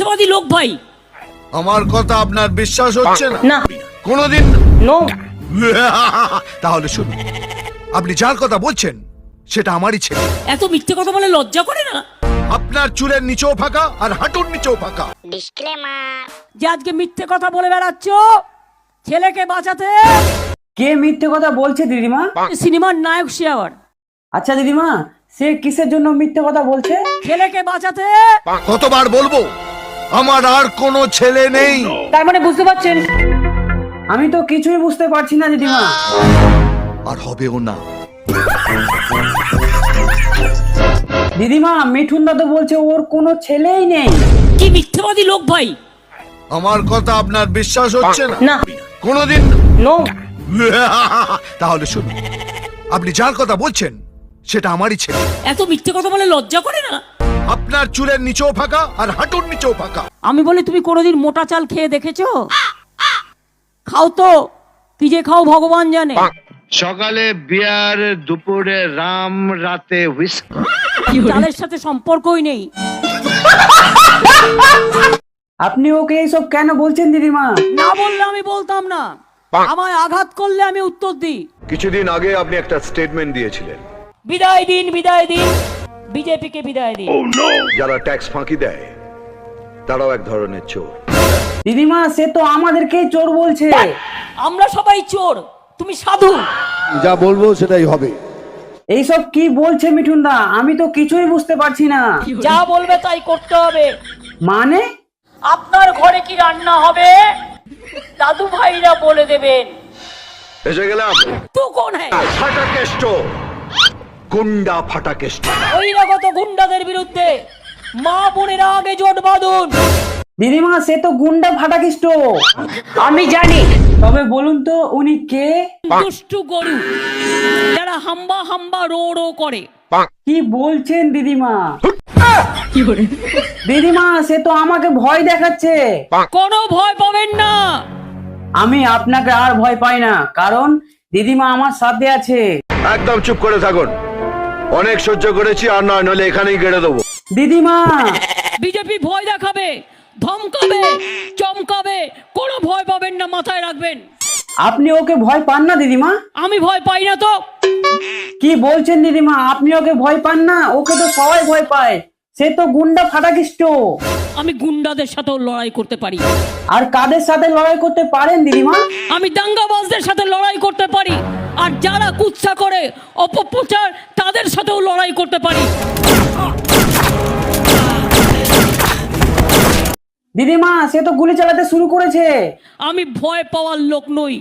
মিথ্যেবাদী লোক ভাই। আমার কথা আপনার বিশ্বাস হচ্ছে না? না। কোনোদিন নো। তাহলে শুনুন, আপনি যার কথা বলছেন সেটা আমারই ছেলে। এত মিথ্যে কথা বলে লজ্জা করে না? আপনার চুলের নিচেও ফাঁকা আর হাঁটুর নিচেও ফাঁকা। যে আজকে মিথ্যে কথা বলে বেড়াচ্ছ ছেলেকে বাঁচাতে। কে মিথ্যে কথা বলছে দিদিমা? সিনেমার নায়ক সে আবার। আচ্ছা দিদিমা, সে কিসের জন্য মিথ্যে কথা বলছে? ছেলেকে বাঁচাতে। কতবার বলবো আমার আর কোনো ছেলে নেই? তার মানে বুঝতে পারছেন? আমি তো কিছুই বুঝতে পারছি না দিদিমা। আর হবেও না। দিদিমা, মিঠুন দাদা বলছে ওর কোনো ছেলেই নেই। কি মিথ্যেবাদী লোক ভাই। আমার কথা আপনার বিশ্বাস হচ্ছে না? না। কোনোদিন নো। তাহলে শুনুন, আপনি যার কথা বলছেন সেটা আমারই ছেলে। এত মিথ্যে কথা বলে লজ্জা করে না? আপনার চুলের নিচেও ফাঁকা আর হাঁটুর নিচেও ফাঁকা। আমি বলি তুমি কোনোদিন মোটা চাল খেয়ে দেখেছো? খাও তো, কি যে খাও ভগবান জানে। সকালে বিয়ার, দুপুরে রাম, রাতে হুইস্কি। চালের সাথে সম্পর্কই নেই। আপনি ওকে এইসব কেন বলছেন দিদিমা? না বললে আমি বলতাম না। আমায় আঘাত করলে আমি উত্তর দিই। কিছুদিন আগে আপনি একটা স্টেটমেন্ট দিয়েছিলেন, বিদায় দিন, বিদায় দিন, বিজেপিকে বিদায় দিন। যারা ট্যাক্স ফাঁকি দেয় তারাও এক ধরনের চোর। দিদিমা, সে তো আমাদেরকেই চোর বলছে। আমরা সবাই চোর, তুমি সাধু। যা বলবো সেটাই হবে। এইসব কি বলছে মিঠুন দা? আমি তো কিছুই বুঝতে পারছি না। যা বলবে তাই করতে হবে। মানে? আপনার ঘরে কি রান্না হবে দাদু ভাইরা বলে দেবেন। এসে গেলাম তো কোন হ্যাঁ ফাটা কেষ্ট, গুন্ডা ফাটা কেষ্ট। বহিরাগত গুন্ডাদের বিরুদ্ধে মা বোনেরা আগে জোট বাঁধুন। দিদিমা, সে তো গুন্ডা ফাটাকিষ্ট। আমি জানি। তবে বলুন তো উনি কে? দুষ্টু গরু যারা হাম্বা হাম্বা রো রো করে। কি বলছেন দিদিমা? দিদিমা, সে তো আমাকে ভয় দেখাচ্ছে। কোনো ভয় পাবেন না। আমি আপনাকে আর ভয় পাই না, কারণ দিদিমা আমার সাথে আছে। একদম চুপ করে থাকুন, অনেক সহ্য করেছি, আর নয় নইলে এখানেই গেড়ে দেবো। দিদিমা, বিজেপি ভয় দেখাবে, ধমকাবে, চমকাবে, কোনো ভয় পাবেন না, মাথায় রাখবেন। আপনি ওকে ভয় পান না দিদিমা? আমি ভয় পাই না তো। কি বলছেন দিদিমা? আপনি ওকে ভয় পান না? ওকে তো সবাই ভয় পায়। সে তো গুন্ডা ফাটাকিষ্ট। আমি গুন্ডাদের সাথেও লড়াই করতে পারি। আর কাদের সাথে লড়াই করতে পারেন দিদিমা? আমি দাঙ্গাবাজদের সাথে লড়াই করতে পারি, আর যারা কুৎসা করে অপপ্রচার তাদের সাথেও লড়াই করতে পারি। দিদিমা, সে তো গুলি চালাতে শুরু করেছে। আমি ভয় পাওয়ার লোক নই।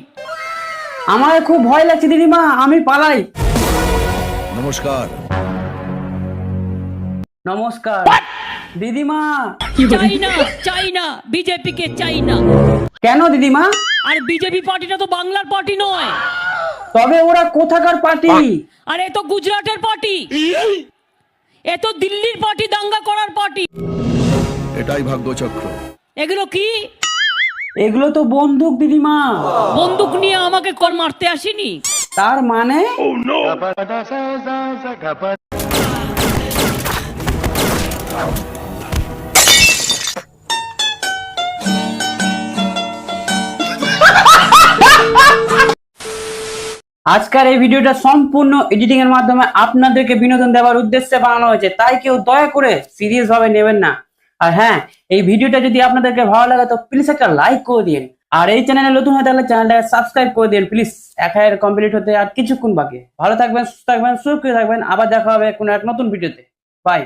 আমার খুব ভয় লাগছে দিদিমা, আমি পালাই। নমস্কার। নমস্কার দিদিমা। চাই না, চাই না, বিজেপিকে চাই না। কেন দিদিমা? আর বিজেপি পার্টিটা তো বাংলার পার্টি নয়। তবে ওরা কোথাকার পার্টি? আর এ তো গুজরাটের পার্টি, এ তো দিল্লির পার্টি, দাঙ্গা করার পার্টি। এটাই ভাগ্যচক্র। এগুলো কি? এগুলো তো বন্দুক দিদিমা। বন্দুক নিয়ে আমাকে কর মারতে আসেনি। তার মানে? আজকের এই ভিডিওটা সম্পূর্ণ এডিটিং এর মাধ্যমে আপনাদেরকে বিনোদন দেওয়ার উদ্দেশ্যে বানানো হয়েছে, তাই কেউ দয়া করে সিরিয়াস ভাবে নেবেন না। আর হ্যাঁ, এই ভিডিওটা যদি আপনাদেরকে ভালো লাগে তো প্লিজ একটা লাইক করে দিন। আর এই চ্যানেলে নতুন হয়ে থাকলে চ্যানেলটাকে সাবস্ক্রাইব করে দিন প্লিজ। একের কমপ্লিট হতে আর কিছুক্ষণ বাকি। ভালো থাকবেন, সুস্থ থাকবেন, সুরক্ষিত থাকবেন। আবার দেখা হবে কোনো এক নতুন ভিডিওতে। বাই।